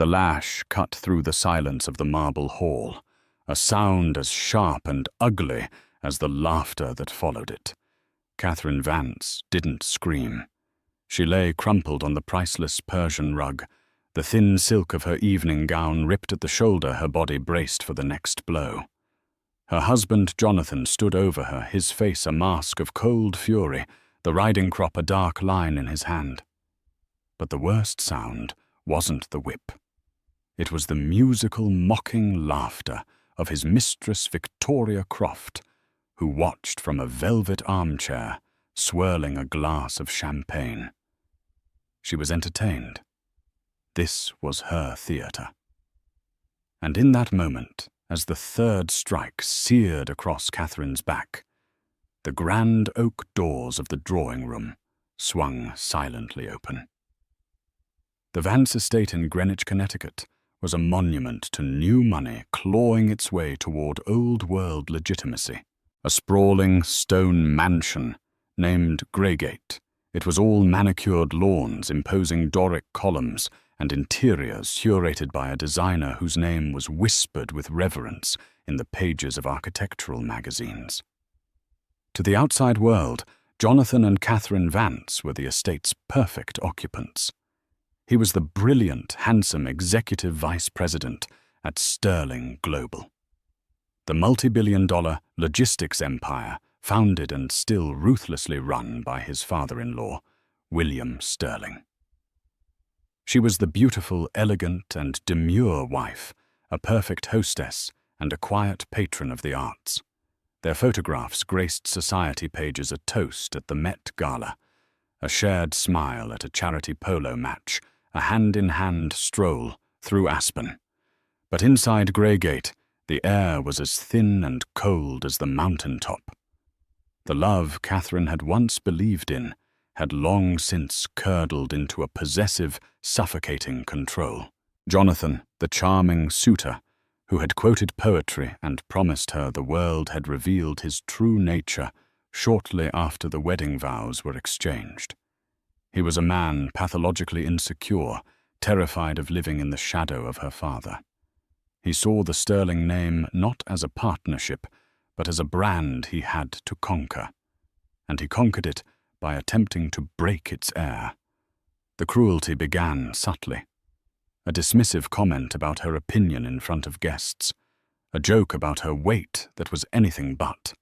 The lash cut through the silence of the marble hall, a sound as sharp and ugly as the laughter that followed it. Catherine Vance didn't scream. She lay crumpled on the priceless Persian rug, the thin silk of her evening gown ripped at the shoulder, her body braced for the next blow. Her husband Jonathan stood over her, his face a mask of cold fury, the riding crop a dark line in his hand. But the worst sound wasn't the whip. It was the musical, mocking laughter of his mistress Victoria Croft, who watched from a velvet armchair, swirling a glass of champagne. She was entertained. This was her theatre. And in that moment, as the third strike seared across Catherine's back, the grand oak doors of the drawing-room swung silently open. The Vance estate in Greenwich, Connecticut, was a monument to new money clawing its way toward old-world legitimacy. A sprawling stone mansion named Greygate. It was all manicured lawns, imposing Doric columns, and interiors curated by a designer whose name was whispered with reverence in the pages of architectural magazines. To the outside world, Jonathan and Catherine Vance were the estate's perfect occupants. He was the brilliant, handsome executive vice president at Sterling Global, the multi-billion-dollar logistics empire founded and still ruthlessly run by his father-in-law, William Sterling. She was the beautiful, elegant, and demure wife, a perfect hostess, and a quiet patron of the arts. Their photographs graced society pages, a toast at the Met Gala, a shared smile at a charity polo match, a hand-in-hand stroll through Aspen. But inside Greygate, the air was as thin and cold as the mountain-top. The love Catherine had once believed in had long since curdled into a possessive, suffocating control. Jonathan, the charming suitor, who had quoted poetry and promised her the world, had revealed his true nature shortly after the wedding vows were exchanged. He was a man pathologically insecure, terrified of living in the shadow of her father. He saw the Sterling name not as a partnership, but as a brand he had to conquer. And he conquered it by attempting to break its air. The cruelty began subtly. A dismissive comment about her opinion in front of guests, a joke about her weight that was anything but.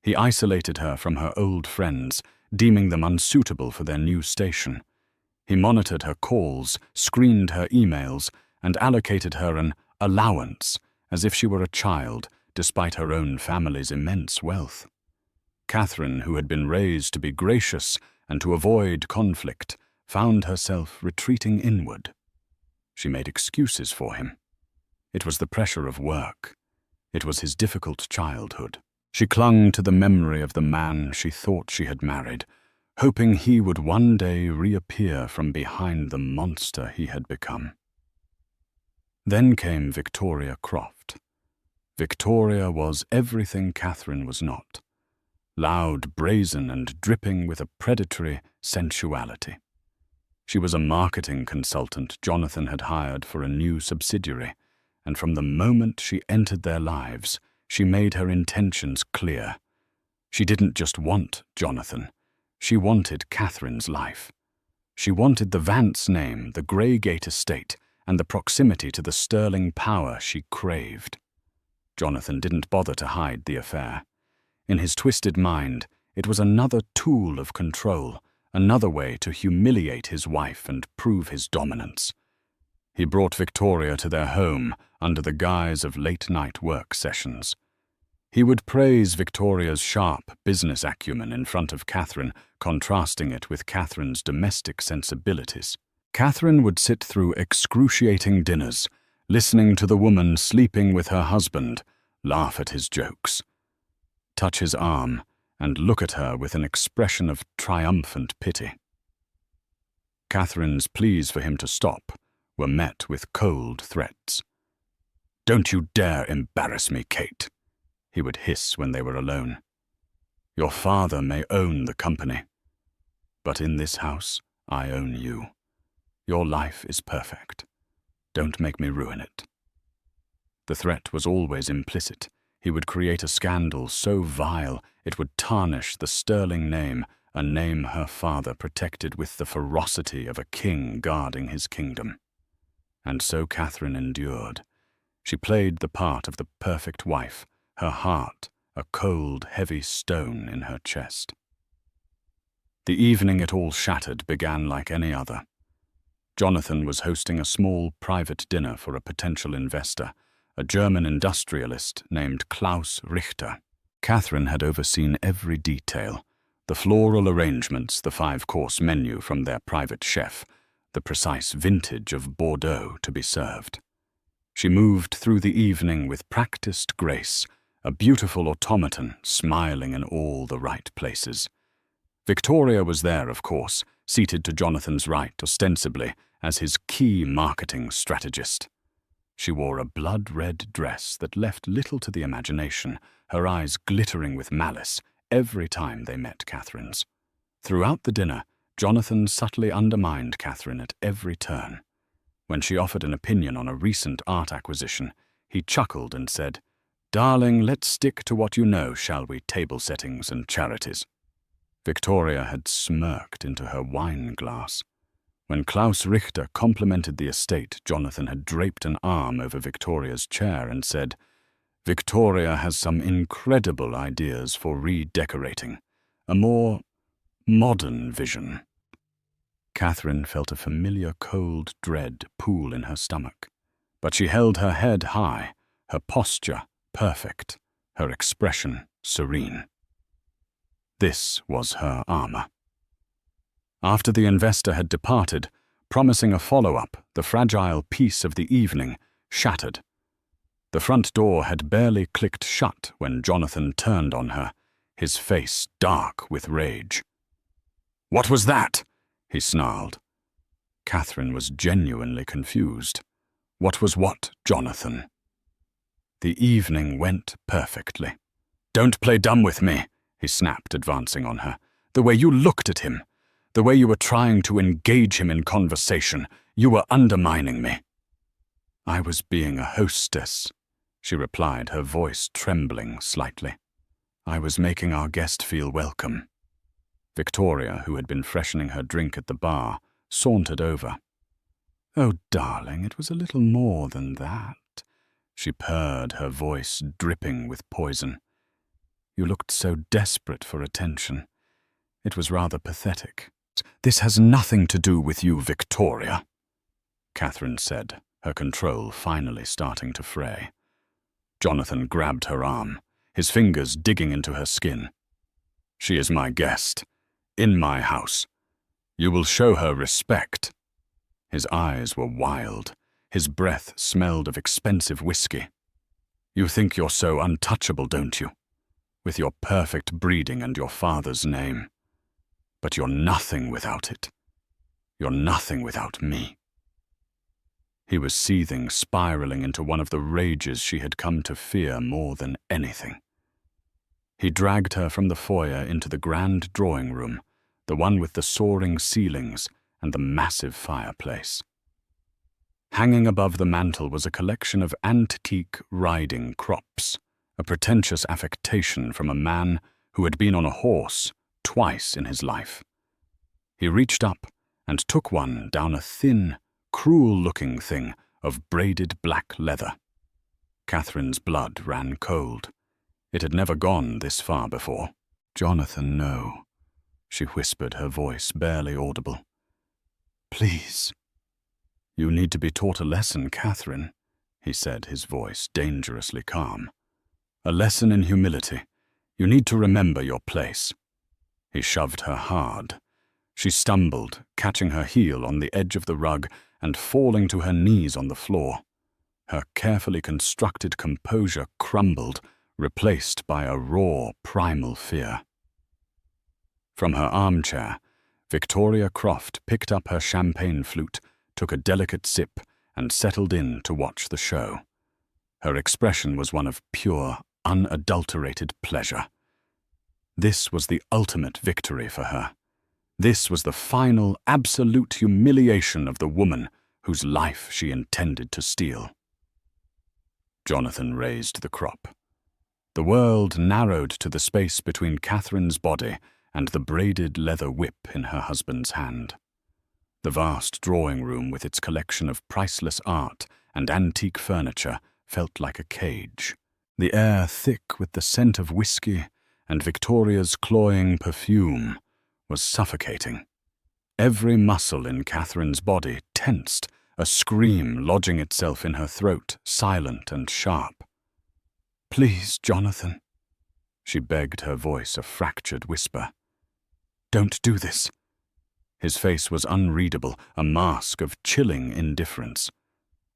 He isolated her from her old friends, deeming them unsuitable for their new station. He monitored her calls, screened her emails, and allocated her an allowance as if she were a child, despite her own family's immense wealth. Catherine, who had been raised to be gracious and to avoid conflict, found herself retreating inward. She made excuses for him. It was the pressure of work. It was his difficult childhood. She clung to the memory of the man she thought she had married, hoping he would one day reappear from behind the monster he had become. Then came Victoria Croft. Victoria was everything Catherine was not. Loud, brazen, and dripping with a predatory sensuality. She was a marketing consultant Jonathan had hired for a new subsidiary, and from the moment she entered their lives, she made her intentions clear. She didn't just want Jonathan. She wanted Catherine's life. She wanted the Vance name, the Greygate estate, and the proximity to the Sterling power she craved. Jonathan didn't bother to hide the affair. In his twisted mind, it was another tool of control, another way to humiliate his wife and prove his dominance. He brought Victoria to their home under the guise of late-night work sessions. He would praise Victoria's sharp business acumen in front of Catherine, contrasting it with Catherine's domestic sensibilities. Catherine would sit through excruciating dinners, listening to the woman sleeping with her husband, laugh at his jokes, touch his arm, and look at her with an expression of triumphant pity. Catherine's pleas for him to stop were met with cold threats. "Don't you dare embarrass me, Kate," he would hiss when they were alone. "Your father may own the company, but in this house I own you. Your life is perfect. Don't make me ruin it. The threat was always implicit. He would create a scandal so vile it would tarnish the sterling name, a name her father protected with the ferocity of a king guarding his kingdom. And so Catherine endured. She played the part of the perfect wife, her heart a cold, heavy stone in her chest. The evening it all shattered began like any other. Jonathan was hosting a small private dinner for a potential investor, a German industrialist named Klaus Richter. Catherine had overseen every detail, the floral arrangements, the 5-course menu from their private chef, the precise vintage of Bordeaux to be served. She moved through the evening with practiced grace, a beautiful automaton smiling in all the right places. Victoria was there, of course, seated to Jonathan's right ostensibly as his key marketing strategist. She wore a blood-red dress that left little to the imagination, her eyes glittering with malice every time they met Catherine's. Throughout the dinner, Jonathan subtly undermined Catherine at every turn. When she offered an opinion on a recent art acquisition, he chuckled and said, "Darling, let's stick to what you know, shall we, table settings and charities." Victoria had smirked into her wine glass. When Klaus Richter complimented the estate, Jonathan had draped an arm over Victoria's chair and said, "Victoria has some incredible ideas for redecorating, a more modern vision." Catherine felt a familiar cold dread pool in her stomach, but she held her head high, her posture perfect, her expression serene. This was her armor. After the investor had departed, promising a follow-up, the fragile peace of the evening shattered. The front door had barely clicked shut when Jonathan turned on her, his face dark with rage. "What was that?" he snarled. Catherine was genuinely confused. What was what, Jonathan? The evening went perfectly. "Don't play dumb with me," he snapped, advancing on her. "The way you looked at him, the way you were trying to engage him in conversation, you were undermining me." "I was being a hostess," she replied, her voice trembling slightly. "I was making our guest feel welcome." Victoria, who had been freshening her drink at the bar, sauntered over. "Oh, darling, it was a little more than that," she purred, her voice dripping with poison. "You looked so desperate for attention. It was rather pathetic." "This has nothing to do with you, Victoria," Catherine said, her control finally starting to fray. Jonathan grabbed her arm, his fingers digging into her skin. "She is my guest, in my house. You will show her respect." His eyes were wild. His breath smelled of expensive whiskey. "You think you're so untouchable, don't you? With your perfect breeding and your father's name. But you're nothing without it. You're nothing without me." He was seething, spiraling into one of the rages she had come to fear more than anything. He dragged her from the foyer into the grand drawing room, the one with the soaring ceilings and the massive fireplace. Hanging above the mantel was a collection of antique riding crops, a pretentious affectation from a man who had been on a horse twice in his life. He reached up and took one down a thin, cruel-looking thing of braided black leather. Catherine's blood ran cold. It had never gone this far before. "Jonathan, no," she whispered, her voice barely audible. "Please." "You need to be taught a lesson, Catherine," he said, his voice dangerously calm. "A lesson in humility. You need to remember your place." He shoved her hard. She stumbled, catching her heel on the edge of the rug and falling to her knees on the floor. Her carefully constructed composure crumbled, replaced by a raw, primal fear. From her armchair, Victoria Croft picked up her champagne flute, took a delicate sip, and settled in to watch the show. Her expression was one of pure, unadulterated pleasure. This was the ultimate victory for her. This was the final, absolute humiliation of the woman whose life she intended to steal. Jonathan raised the crop. The world narrowed to the space between Catherine's body and the braided leather whip in her husband's hand. The vast drawing room with its collection of priceless art and antique furniture felt like a cage, the air thick with the scent of whiskey and Victoria's cloying perfume was suffocating. Every muscle in Catherine's body tensed, a scream lodging itself in her throat, silent and sharp. "Please, Jonathan," she begged, her voice a fractured whisper. "Don't do this." His face was unreadable, a mask of chilling indifference.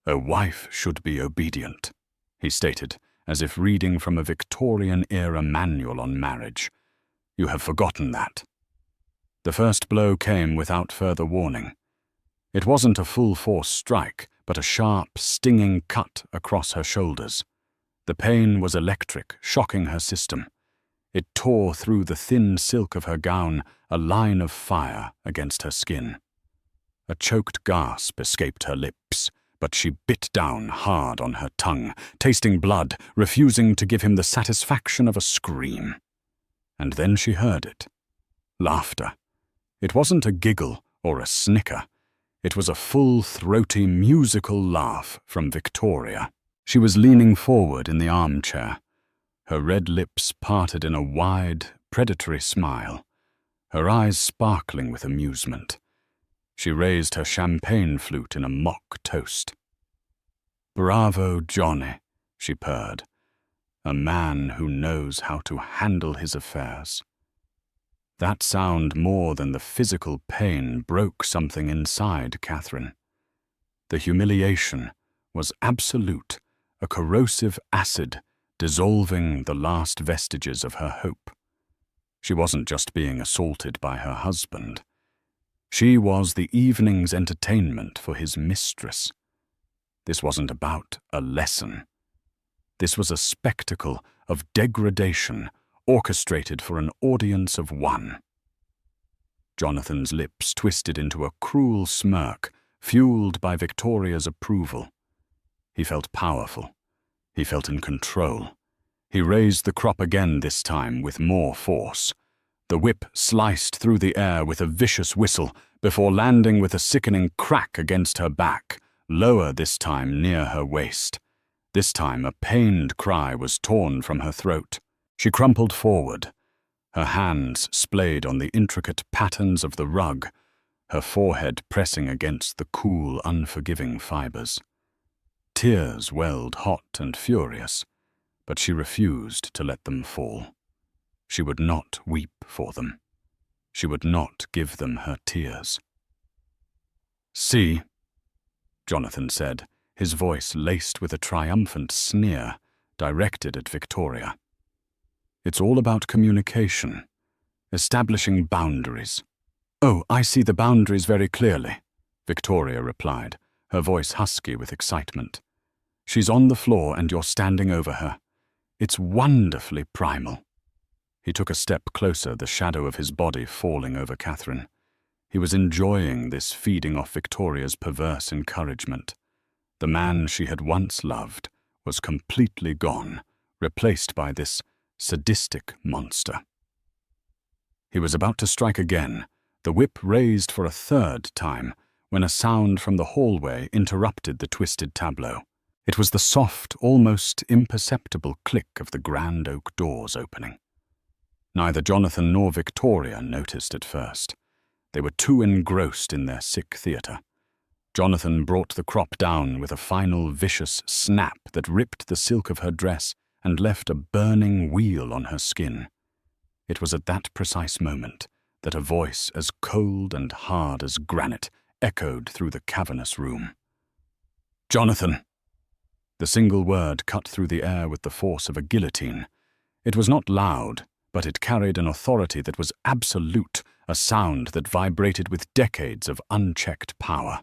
"A wife should be obedient," he stated, as if reading from a Victorian-era manual on marriage. "You have forgotten that." The first blow came without further warning. It wasn't a full-force strike, but a sharp, stinging cut across her shoulders. The pain was electric, shocking her system. It tore through the thin silk of her gown, a line of fire against her skin. A choked gasp escaped her lips, but she bit down hard on her tongue, tasting blood, refusing to give him the satisfaction of a scream. And then she heard it. Laughter. It wasn't a giggle or a snicker. It was a full, throaty, musical laugh from Victoria. She was leaning forward in the armchair, her red lips parted in a wide, predatory smile, her eyes sparkling with amusement. She raised her champagne flute in a mock toast. "Bravo, Johnny," she purred. "A man who knows how to handle his affairs." That sound, more than the physical pain, broke something inside Catherine. The humiliation was absolute, a corrosive acid dissolving the last vestiges of her hope. She wasn't just being assaulted by her husband. She was the evening's entertainment for his mistress. This wasn't about a lesson. This was a spectacle of degradation orchestrated for an audience of one. Jonathan's lips twisted into a cruel smirk, fueled by Victoria's approval. He felt powerful. He felt in control. He raised the crop again this time with more force. The whip sliced through the air with a vicious whistle before landing with a sickening crack against her back, lower this time near her waist. This time a pained cry was torn from her throat. She crumpled forward, her hands splayed on the intricate patterns of the rug, her forehead pressing against the cool, unforgiving fibers. Tears welled hot and furious, but she refused to let them fall. She would not weep for them. She would not give them her tears. "See," Jonathan said, his voice laced with a triumphant sneer directed at Victoria. "It's all about communication, establishing boundaries." "Oh, I see the boundaries very clearly," Victoria replied, her voice husky with excitement. "She's on the floor and you're standing over her. It's wonderfully primal." He took a step closer, the shadow of his body falling over Catherine. He was enjoying this feeding off Victoria's perverse encouragement. The man she had once loved was completely gone, replaced by this sadistic monster. He was about to strike again, the whip raised for a third time, when a sound from the hallway interrupted the twisted tableau. It was the soft, almost imperceptible click of the grand oak doors opening. Neither Jonathan nor Victoria noticed at first. They were too engrossed in their sick theatre. Jonathan brought the crop down with a final vicious snap that ripped the silk of her dress and left a burning weal on her skin. It was at that precise moment that a voice as cold and hard as granite echoed through the cavernous room. "Jonathan!" The single word cut through the air with the force of a guillotine. It was not loud, but it carried an authority that was absolute, a sound that vibrated with decades of unchecked power.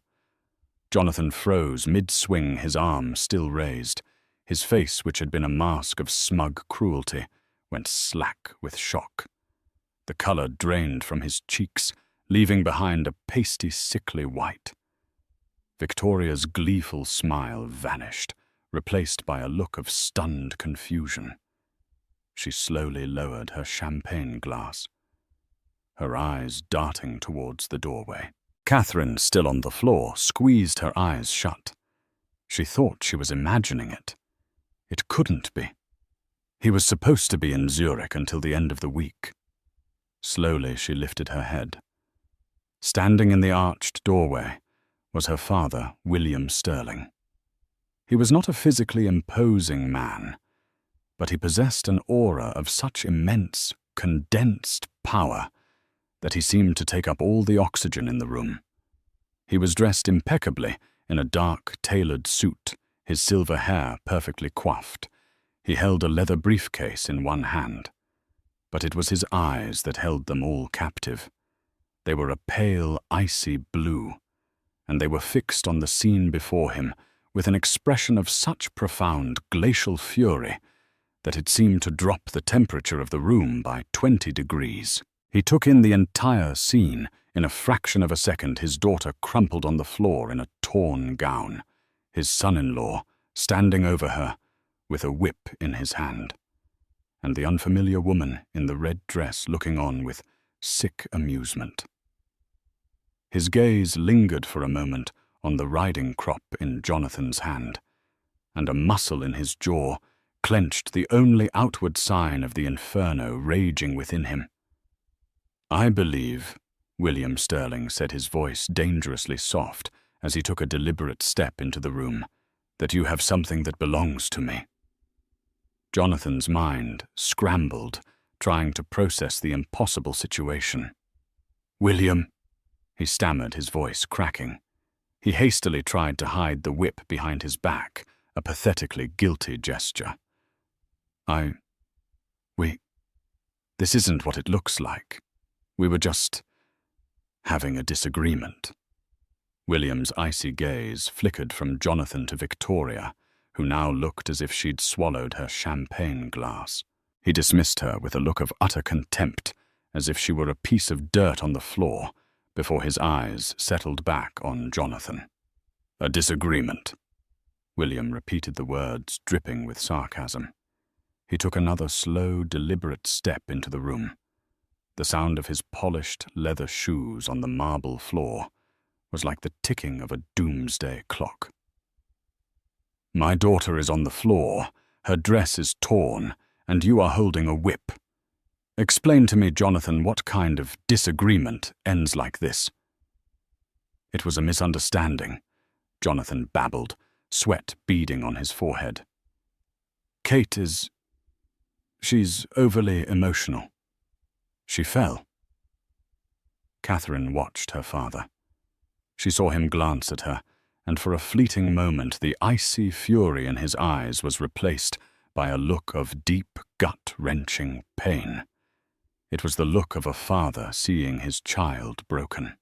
Jonathan froze mid-swing, his arm still raised. His face, which had been a mask of smug cruelty, went slack with shock. The color drained from his cheeks, leaving behind a pasty, sickly white. Victoria's gleeful smile vanished, replaced by a look of stunned confusion. She slowly lowered her champagne glass, her eyes darting towards the doorway. Catherine, still on the floor, squeezed her eyes shut. She thought she was imagining it. It couldn't be. He was supposed to be in Zurich until the end of the week. Slowly she lifted her head. Standing in the arched doorway was her father, William Sterling. He was not a physically imposing man, but he possessed an aura of such immense, condensed power that he seemed to take up all the oxygen in the room. He was dressed impeccably in a dark, tailored suit, his silver hair perfectly coiffed. He held a leather briefcase in one hand, but it was his eyes that held them all captive. They were a pale, icy blue, and they were fixed on the scene before him with an expression of such profound glacial fury that it seemed to drop the temperature of the room by 20 degrees. He took in the entire scene. In a fraction of a second, his daughter crumpled on the floor in a torn gown, his son-in-law standing over her with a whip in his hand, and the unfamiliar woman in the red dress looking on with sick amusement. His gaze lingered for a moment on the riding crop in Jonathan's hand, and a muscle in his jaw clenched the only outward sign of the inferno raging within him. "I believe," William Sterling said, his voice dangerously soft as he took a deliberate step into the room, "that you have something that belongs to me." Jonathan's mind scrambled, trying to process the impossible situation. "William," he stammered, his voice cracking. He hastily tried to hide the whip behind his back, a pathetically guilty gesture. This isn't what it looks like. We were just having a disagreement." William's icy gaze flickered from Jonathan to Victoria, who now looked as if she'd swallowed her champagne glass. He dismissed her with a look of utter contempt, as if she were a piece of dirt on the floor, before his eyes settled back on Jonathan. "A disagreement." William repeated the words, dripping with sarcasm. He took another slow, deliberate step into the room. The sound of his polished leather shoes on the marble floor was like the ticking of a doomsday clock. "My daughter is on the floor, her dress is torn, and you are holding a whip. Explain to me, Jonathan, what kind of disagreement ends like this?" "It was a misunderstanding," Jonathan babbled, sweat beading on his forehead. "Kate she's overly emotional. She fell." Catherine watched her father. She saw him glance at her, and for a fleeting moment the icy fury in his eyes was replaced by a look of deep, gut-wrenching pain. It was the look of a father seeing his child broken.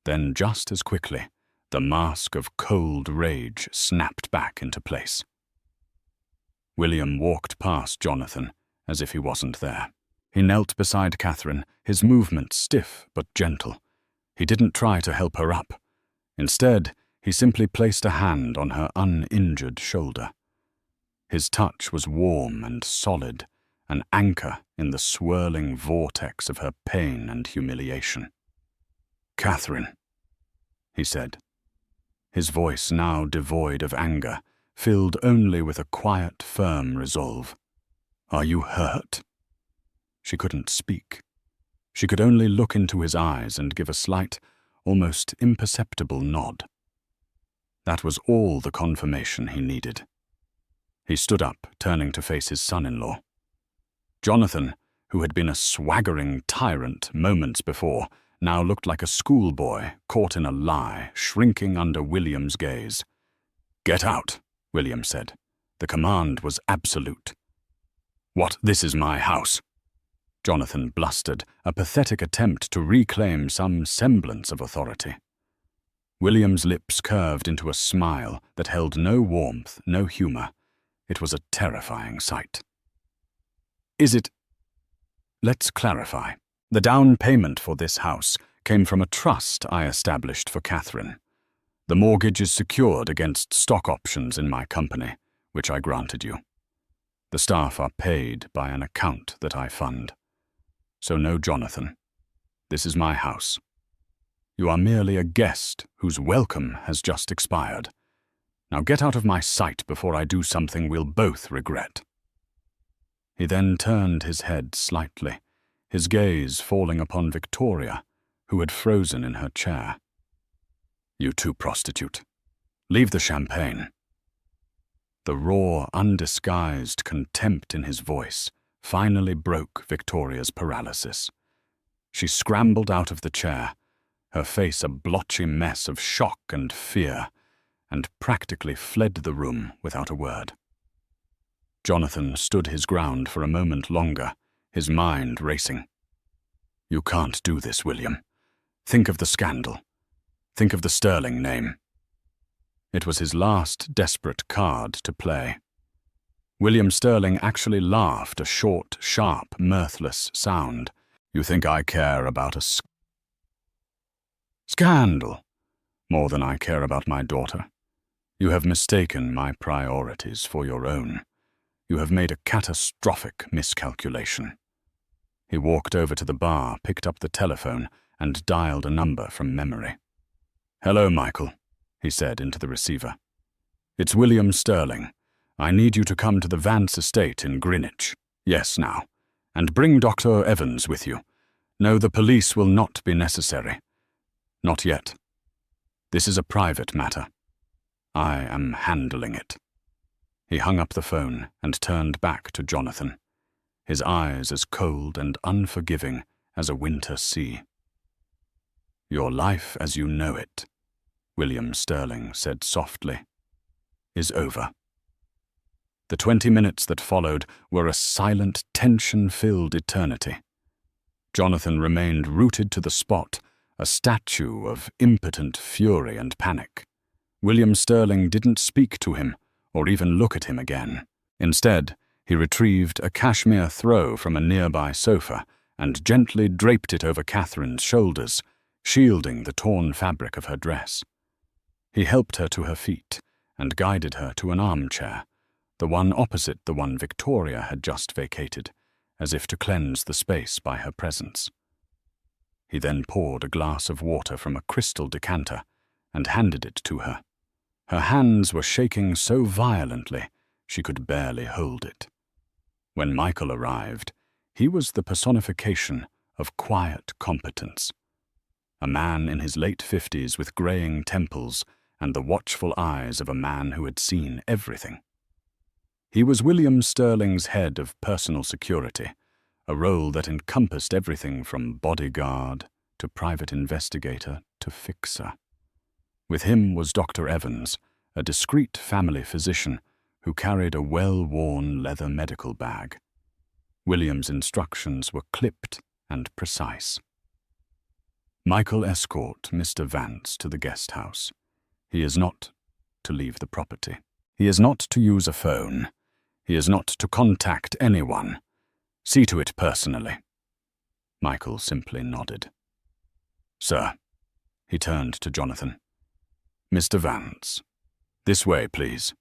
Then, just as quickly, the mask of cold rage snapped back into place. William walked past Jonathan as if he wasn't there. He knelt beside Catherine, his movement stiff but gentle. He didn't try to help her up. Instead, he simply placed a hand on her uninjured shoulder. His touch was warm and solid, an anchor in the swirling vortex of her pain and humiliation. "Catherine," he said, his voice now devoid of anger, filled only with a quiet, firm resolve. "Are you hurt?" She couldn't speak. She could only look into his eyes and give a slight, almost imperceptible nod. That was all the confirmation he needed. He stood up, turning to face his son-in-law. Jonathan, who had been a swaggering tyrant moments before, now looked like a schoolboy caught in a lie, shrinking under William's gaze. "Get out," William said. The command was absolute. "What? This is my house," Jonathan blustered, a pathetic attempt to reclaim some semblance of authority. William's lips curved into a smile that held no warmth, no humor. It was a terrifying sight. Let's clarify. The down payment for this house came from a trust I established for Catherine. The mortgage is secured against stock options in my company, which I granted you. The staff are paid by an account that I fund. So no Jonathan. This is my house. You are merely a guest whose welcome has just expired. Now get out of my sight before I do something we'll both regret." He then turned his head slightly, his gaze falling upon Victoria, who had frozen in her chair. "You too, prostitute. Leave the champagne." The raw, undisguised contempt in his voice finally broke Victoria's paralysis. She scrambled out of the chair, her face a blotchy mess of shock and fear, and practically fled the room without a word. Jonathan stood his ground for a moment longer, his mind racing. "You can't do this, William. Think of the scandal. Think of the Sterling name." It was his last desperate card to play. William Sterling actually laughed, a short, sharp, mirthless sound. "You think I care about a scandal more than I care about my daughter? You have mistaken my priorities for your own. You have made a catastrophic miscalculation." He walked over to the bar, picked up the telephone, and dialed a number from memory. "Hello, Michael," he said into the receiver. "It's William Sterling. I need you to come to the Vance estate in Greenwich. Yes, now. And bring Dr. Evans with you. No, the police will not be necessary. Not yet. This is a private matter. I am handling it." He hung up the phone and turned back to Jonathan, his eyes as cold and unforgiving as a winter sea. "Your life as you know it," William Sterling said softly, "is over." The 20 minutes that followed were a silent, tension-filled eternity. Jonathan remained rooted to the spot, a statue of impotent fury and panic. William Sterling didn't speak to him or even look at him again. Instead, he retrieved a cashmere throw from a nearby sofa and gently draped it over Catherine's shoulders, shielding the torn fabric of her dress. He helped her to her feet and guided her to an armchair, the one opposite the one Victoria had just vacated, as if to cleanse the space by her presence. He then poured a glass of water from a crystal decanter and handed it to her. Her hands were shaking so violently she could barely hold it. When Michael arrived, he was the personification of quiet competence. A man in his late 50s with graying temples and the watchful eyes of a man who had seen everything. He was William Sterling's head of personal security, a role that encompassed everything from bodyguard to private investigator to fixer. With him was Dr. Evans, a discreet family physician who carried a well-worn leather medical bag. William's instructions were clipped and precise. "Michael, escort Mr. Vance to the guest house. He is not to leave the property. He is not to use a phone. He is not to contact anyone. See to it personally." Michael simply nodded. "Sir," he turned to Jonathan. "Mr. Vance, this way, please."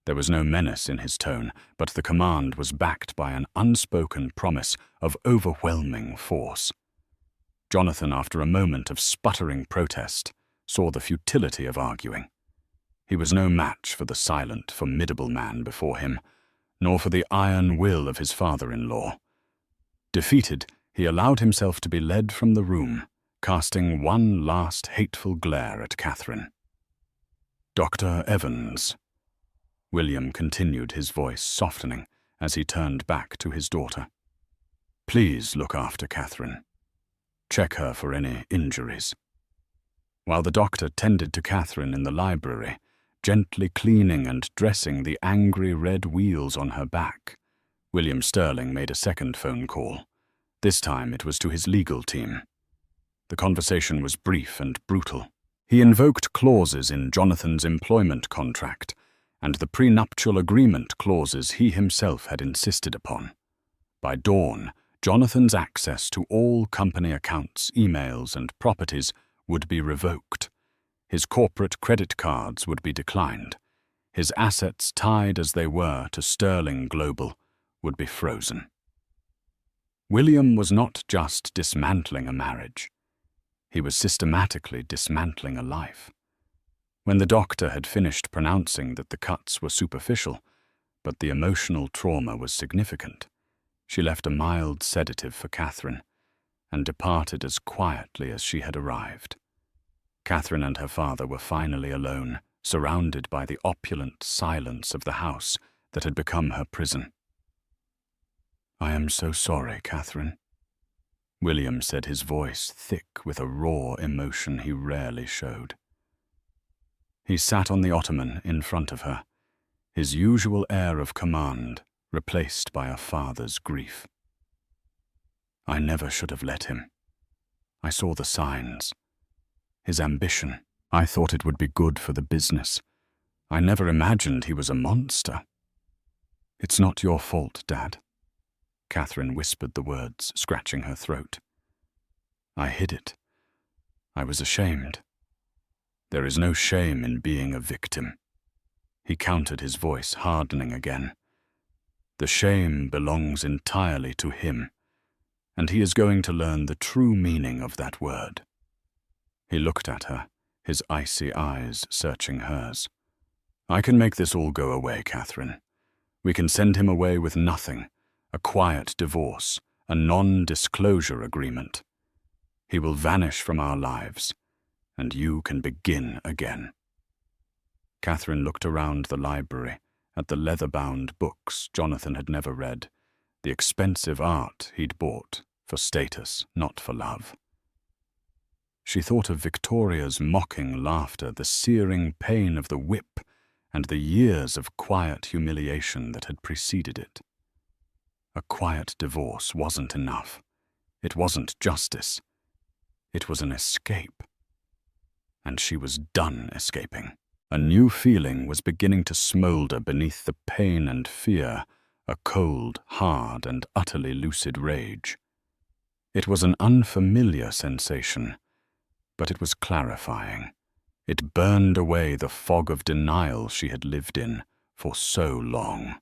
There was no menace in his tone, but the command was backed by an unspoken promise of overwhelming force. Jonathan, after a moment of sputtering protest, saw the futility of arguing. He was no match for the silent, formidable man before him, nor for the iron will of his father-in-law. Defeated, he allowed himself to be led from the room, casting one last hateful glare at Catherine. "Dr. Evans," William continued, his voice softening as he turned back to his daughter. "Please look after Catherine. Check her for any injuries." While the doctor tended to Catherine in the library, gently cleaning and dressing the angry red wheals on her back, William Sterling made a second phone call. This time it was to his legal team. The conversation was brief and brutal. He invoked clauses in Jonathan's employment contract and the prenuptial agreement clauses he himself had insisted upon. By dawn, Jonathan's access to all company accounts, emails, and properties would be revoked. His corporate credit cards would be declined. His assets, tied as they were to Sterling Global, would be frozen. William was not just dismantling a marriage. He was systematically dismantling a life. When the doctor had finished pronouncing that the cuts were superficial, but the emotional trauma was significant, she left a mild sedative for Catherine and departed as quietly as she had arrived. Catherine and her father were finally alone, surrounded by the opulent silence of the house that had become her prison. "I am so sorry, Catherine," William said, his voice thick with a raw emotion he rarely showed. He sat on the ottoman in front of her, his usual air of command replaced by a father's grief. "I never should have let him. I saw the signs. His ambition. I thought it would be good for the business. I never imagined he was a monster." "It's not your fault, Dad." Catherine whispered the words, scratching her throat. "I hid it. I was ashamed." "There is no shame in being a victim." He countered, his voice hardening again. "The shame belongs entirely to him, and he is going to learn the true meaning of that word." He looked at her, his icy eyes searching hers. "I can make this all go away, Catherine. We can send him away with nothing, a quiet divorce, a non-disclosure agreement. He will vanish from our lives, and you can begin again." Catherine looked around the library, at the leather-bound books Jonathan had never read, the expensive art he'd bought for status, not for love. She thought of Victoria's mocking laughter, the searing pain of the whip, and the years of quiet humiliation that had preceded it. A quiet divorce wasn't enough. It wasn't justice. It was an escape. And she was done escaping. A new feeling was beginning to smolder beneath the pain and fear, a cold, hard, and utterly lucid rage. It was an unfamiliar sensation, but it was clarifying. It burned away the fog of denial she had lived in for so long.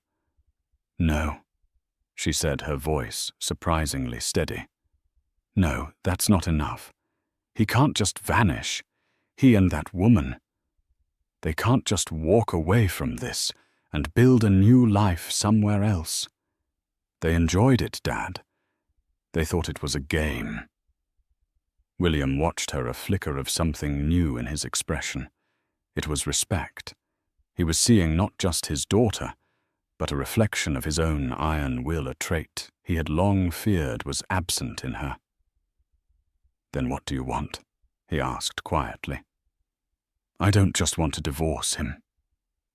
"No," she said, her voice surprisingly steady. "No, that's not enough. He can't just vanish. He and that woman. They can't just walk away from this and build a new life somewhere else. They enjoyed it, Dad. They thought it was a game." William watched her, a flicker of something new in his expression. It was respect. He was seeing not just his daughter, but a reflection of his own iron will, a trait he had long feared was absent in her. "Then what do you want?" he asked quietly. "I don't just want to divorce him,"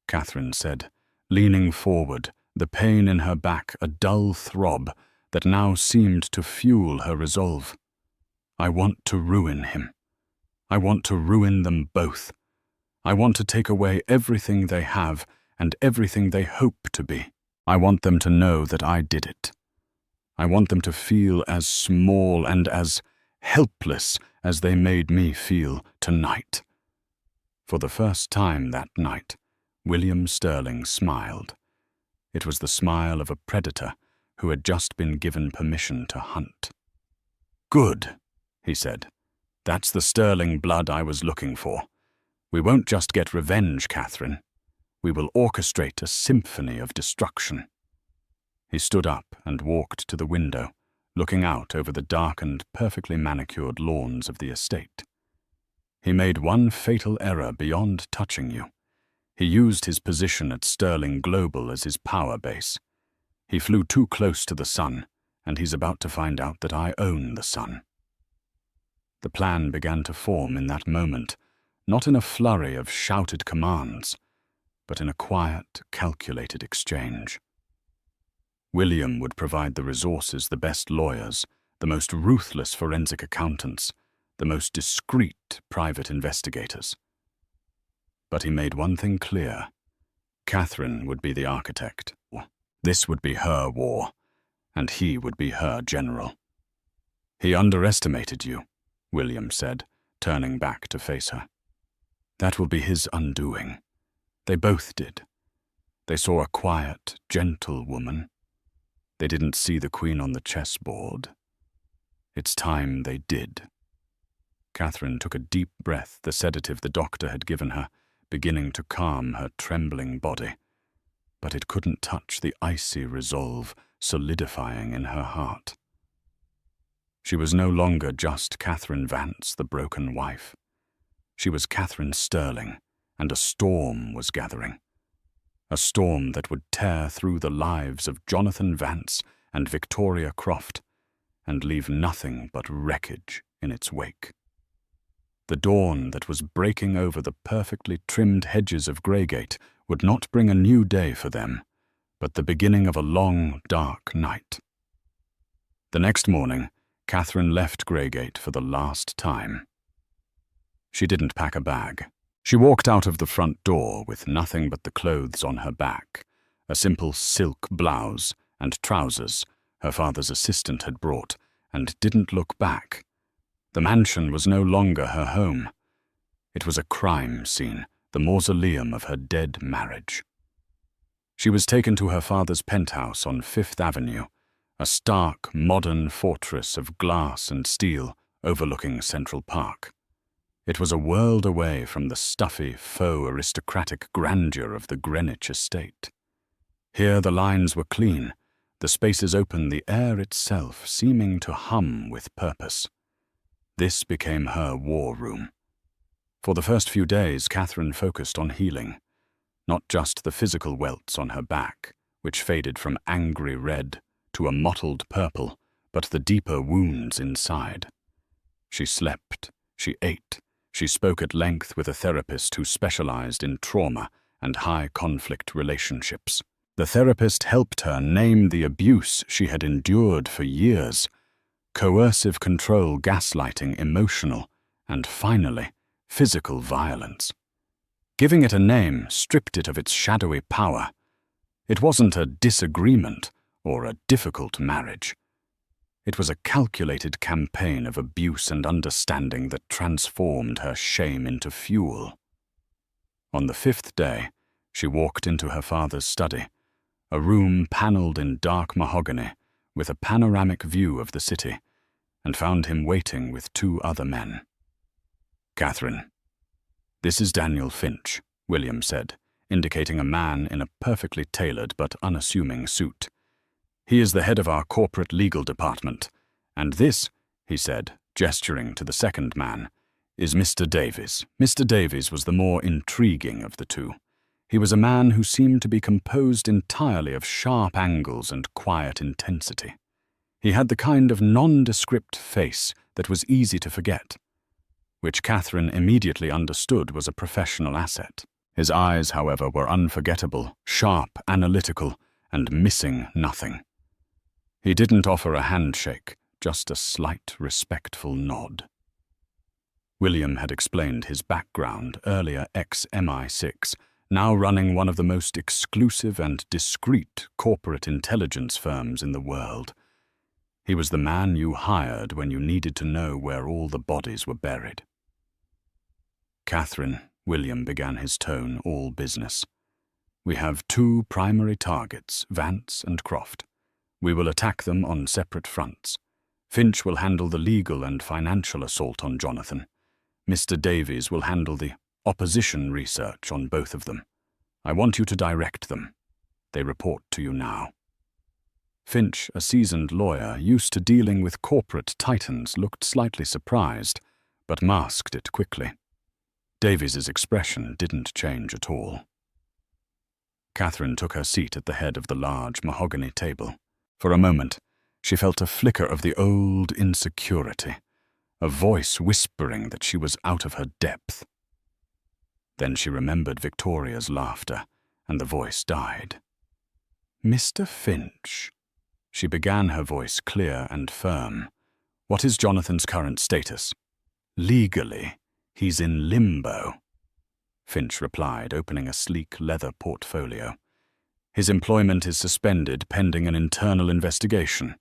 Catherine said, leaning forward, the pain in her back a dull throb that now seemed to fuel her resolve. "I want to ruin him. I want to ruin them both. I want to take away everything they have and everything they hope to be. I want them to know that I did it. I want them to feel as small and as helpless as they made me feel tonight." For the first time that night, William Sterling smiled. It was the smile of a predator who had just been given permission to hunt. "Good," he said. "That's the Sterling blood I was looking for. We won't just get revenge, Catherine. We will orchestrate a symphony of destruction." He stood up and walked to the window, looking out over the darkened, perfectly manicured lawns of the estate. He made one fatal error beyond touching you. He used his position at Sterling Global as his power base. He flew too close to the sun, and he's about to find out that I own the sun. The plan began to form in that moment, not in a flurry of shouted commands, but in a quiet, calculated exchange. William would provide the resources, the best lawyers, the most ruthless forensic accountants, the most discreet private investigators. But he made one thing clear. Catherine would be the architect. This would be her war, and he would be her general. "He underestimated you," William said, turning back to face her. That will be his undoing. They both did. They saw a quiet, gentle woman. They didn't see the queen on the chessboard. It's time they did. Catherine took a deep breath, the sedative the doctor had given her, beginning to calm her trembling body. But it couldn't touch the icy resolve solidifying in her heart. She was no longer just Catherine Vance, the broken wife. She was Catherine Sterling, and a storm was gathering. A storm that would tear through the lives of Jonathan Vance and Victoria Croft, and leave nothing but wreckage in its wake. The dawn that was breaking over the perfectly trimmed hedges of Greygate would not bring a new day for them, but the beginning of a long, dark night. The next morning, Catherine left Greygate for the last time. She didn't pack a bag. She walked out of the front door with nothing but the clothes on her back, a simple silk blouse and trousers her father's assistant had brought, and didn't look back. The mansion was no longer her home. It was a crime scene, the mausoleum of her dead marriage. She was taken to her father's penthouse on Fifth Avenue, a stark, modern fortress of glass and steel overlooking Central Park. It was a world away from the stuffy, faux aristocratic grandeur of the Greenwich estate. Here the lines were clean, the spaces open, the air itself seeming to hum with purpose. This became her war room. For the first few days, Catherine focused on healing, not just the physical welts on her back, which faded from angry red to a mottled purple, but the deeper wounds inside. She slept, she ate, she spoke at length with a therapist who specialized in trauma and high-conflict relationships. The therapist helped her name the abuse she had endured for years: coercive control, gaslighting, emotional, and finally, physical violence. Giving it a name stripped it of its shadowy power. It wasn't a disagreement or a difficult marriage. It was a calculated campaign of abuse and understanding that transformed her shame into fuel. On the 5th day, she walked into her father's study, a room panelled in dark mahogany with a panoramic view of the city, and found him waiting with 2 other men. "Catherine, this is Daniel Finch," William said, indicating a man in a perfectly tailored but unassuming suit. "He is the head of our corporate legal department, and this," he said, gesturing to the second man, "is Mr. Davies." Mr. Davies was the more intriguing of the two. He was a man who seemed to be composed entirely of sharp angles and quiet intensity. He had the kind of nondescript face that was easy to forget, which Catherine immediately understood was a professional asset. His eyes, however, were unforgettable, sharp, analytical, and missing nothing. He didn't offer a handshake, just a slight, respectful nod. William had explained his background, earlier ex-MI6, now running one of the most exclusive and discreet corporate intelligence firms in the world. He was the man you hired when you needed to know where all the bodies were buried. "Catherine," William began his tone all business, "we have 2 primary targets, Vance and Croft. We will attack them on separate fronts. Finch will handle the legal and financial assault on Jonathan. Mr. Davies will handle the opposition research on both of them. I want you to direct them. They report to you now." Finch, a seasoned lawyer used to dealing with corporate titans, looked slightly surprised, but masked it quickly. Davies's expression didn't change at all. Catherine took her seat at the head of the large mahogany table. For a moment, she felt a flicker of the old insecurity, a voice whispering that she was out of her depth. Then she remembered Victoria's laughter, and the voice died. "Mr. Finch," she began, her voice clear and firm. "What is Jonathan's current status?" "Legally, he's in limbo," Finch replied, opening a sleek leather portfolio. "His employment is suspended pending an internal investigation.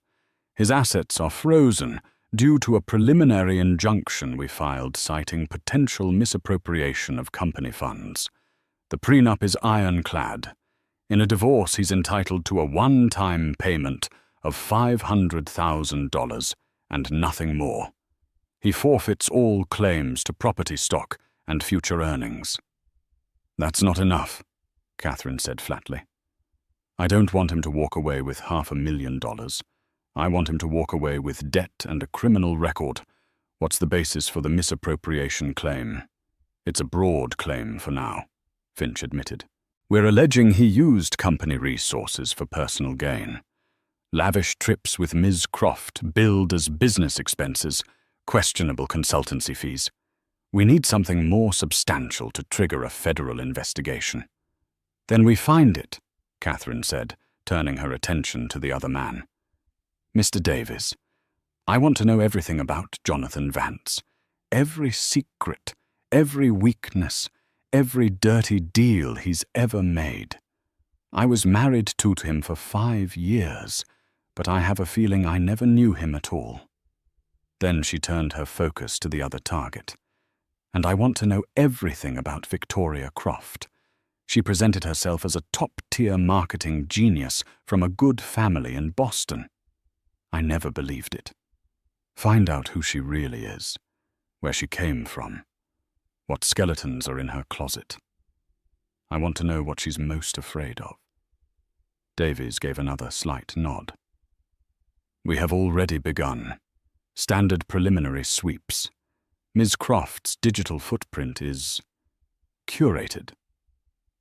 His assets are frozen due to a preliminary injunction we filed citing potential misappropriation of company funds. The prenup is ironclad. In a divorce, he's entitled to a one-time payment of $500,000 and nothing more. He forfeits all claims to property stock and future earnings. That's not enough, Catherine said flatly. I don't want him to walk away with $500,000. I want him to walk away with debt and a criminal record. What's the basis for the misappropriation claim? It's a broad claim for now, Finch admitted. We're alleging he used company resources for personal gain. Lavish trips with Ms. Croft billed as business expenses, questionable consultancy fees. We need something more substantial to trigger a federal investigation. Then we find it, Catherine said, turning her attention to the other man. Mr. Davies, I want to know everything about Jonathan Vance. Every secret, every weakness, every dirty deal he's ever made. I was married to him for 5 years, but I have a feeling I never knew him at all. Then she turned her focus to the other target. And I want to know everything about Victoria Croft. She presented herself as a top-tier marketing genius from a good family in Boston. I never believed it. Find out who she really is, where she came from, what skeletons are in her closet. I want to know what she's most afraid of. Davies gave another slight nod. We have already begun. Standard preliminary sweeps. Ms. Croft's digital footprint is curated.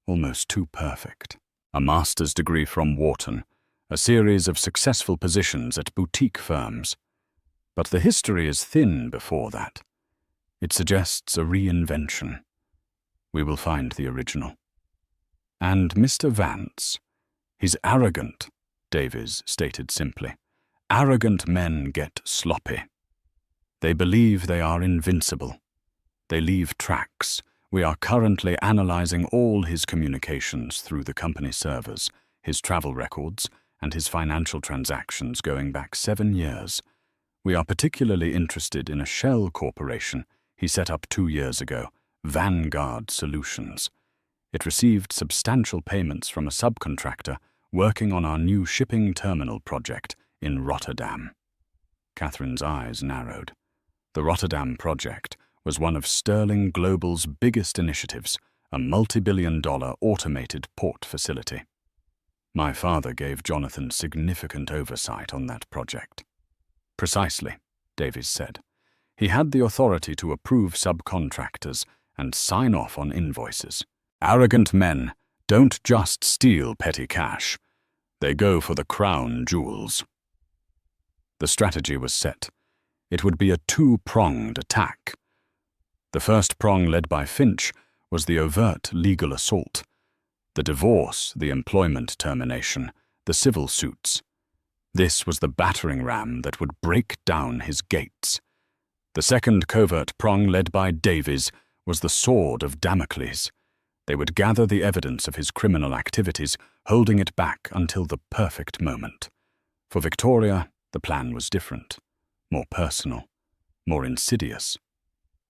Almost too perfect. A master's degree from Wharton, a series of successful positions at boutique firms. But the history is thin before that. It suggests a reinvention. We will find the original. And Mr. Vance, he's arrogant, Davies stated simply. Arrogant men get sloppy. They believe they are invincible. They leave tracks. We are currently analyzing all his communications through the company servers, his travel records, and his financial transactions going back 7 years. We are particularly interested in a shell corporation he set up 2 years ago, Vanguard Solutions. It received substantial payments from a subcontractor working on our new shipping terminal project in Rotterdam. Catherine's eyes narrowed. The Rotterdam project was one of Sterling Global's biggest initiatives, a multi-billion-dollar automated port facility. My father gave Jonathan significant oversight on that project. Precisely, Davies said. He had the authority to approve subcontractors and sign off on invoices. Arrogant men don't just steal petty cash. They go for the crown jewels. The strategy was set. It would be a two-pronged attack. The first prong, led by Finch, was the overt legal assault. The divorce, the employment termination, the civil suits. This was the battering ram that would break down his gates. The second covert prong, led by Davies, was the sword of Damocles. They would gather the evidence of his criminal activities, holding it back until the perfect moment. For Victoria, the plan was different, more personal, more insidious.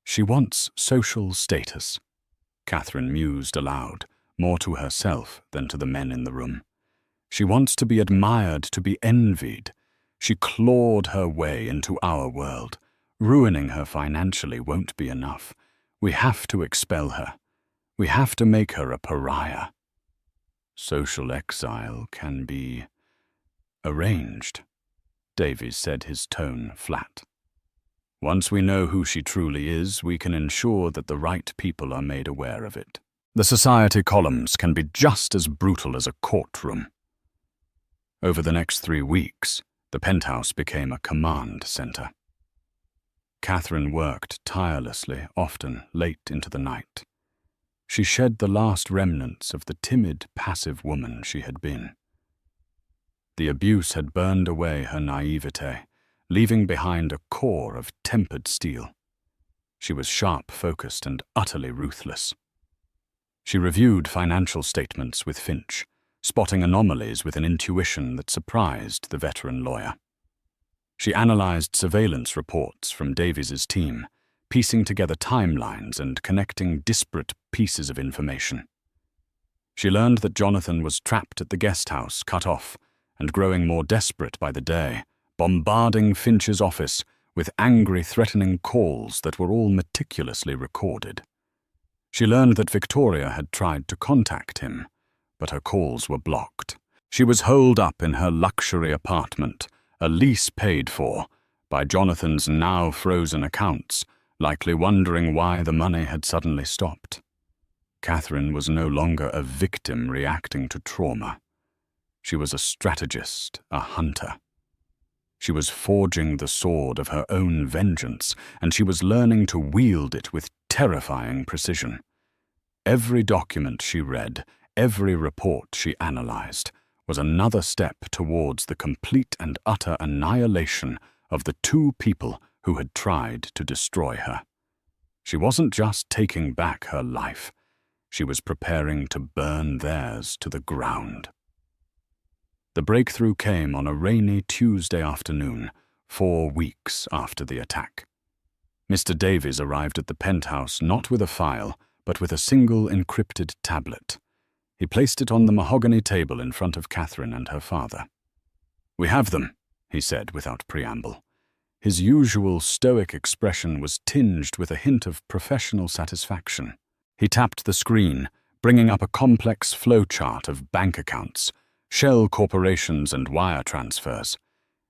She wants social status, Catherine mused aloud, more to herself than to the men in the room. She wants to be admired, to be envied. She clawed her way into our world. Ruining her financially won't be enough. We have to expel her. We have to make her a pariah. Social exile can be arranged, Davies said, his tone flat. Once we know who she truly is, we can ensure that the right people are made aware of it. The society columns can be just as brutal as a courtroom. Over the next 3 weeks, the penthouse became a command center. Catherine worked tirelessly, often late into the night. She shed the last remnants of the timid, passive woman she had been. The abuse had burned away her naivete, leaving behind a core of tempered steel. She was sharp-focused and utterly ruthless. She reviewed financial statements with Finch, spotting anomalies with an intuition that surprised the veteran lawyer. She analyzed surveillance reports from Davies's team, piecing together timelines and connecting disparate pieces of information. She learned that Jonathan was trapped at the guest house, cut off, and growing more desperate by the day, bombarding Finch's office with angry, threatening calls that were all meticulously recorded. She learned that Victoria had tried to contact him, but her calls were blocked. She was holed up in her luxury apartment, a lease paid for, by Jonathan's now frozen accounts, likely wondering why the money had suddenly stopped. Catherine was no longer a victim reacting to trauma. She was a strategist, a hunter. She was forging the sword of her own vengeance, and she was learning to wield it with terrifying precision. Every document she read, every report she analyzed, was another step towards the complete and utter annihilation of the two people who had tried to destroy her. She wasn't just taking back her life, she was preparing to burn theirs to the ground. The breakthrough came on a rainy Tuesday afternoon, 4 weeks after the attack. Mr. Davies arrived at the penthouse not with a file, but with a single encrypted tablet. He placed it on the mahogany table in front of Catherine and her father. "We have them," he said without preamble. His usual stoic expression was tinged with a hint of professional satisfaction. He tapped the screen, bringing up a complex flowchart of bank accounts, shell corporations and wire transfers.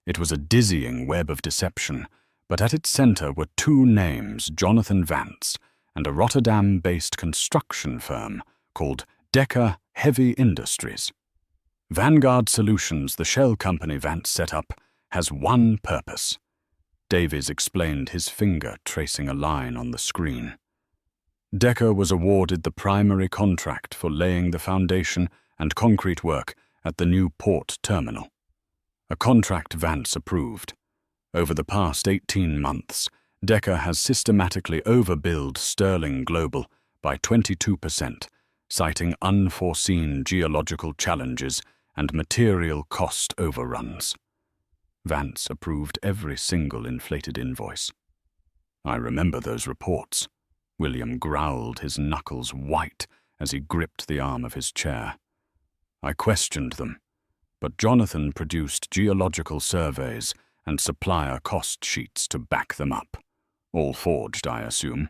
It was a dizzying web of deception, but at its center were 2 names, Jonathan Vance, and a Rotterdam-based construction firm called Decker Heavy Industries. Vanguard Solutions, the shell company Vance set up, has one purpose. Davies explained, his finger tracing a line on the screen. Decker was awarded the primary contract for laying the foundation and concrete work at the new port terminal. A contract Vance approved. Over the past 18 months, Decker has systematically overbilled Sterling Global by 22%, citing unforeseen geological challenges and material cost overruns. Vance approved every single inflated invoice. "I remember those reports." William growled, his knuckles white as he gripped the arm of his chair. "I questioned them, but Jonathan produced geological surveys and supplier cost sheets to back them up. All forged, I assume."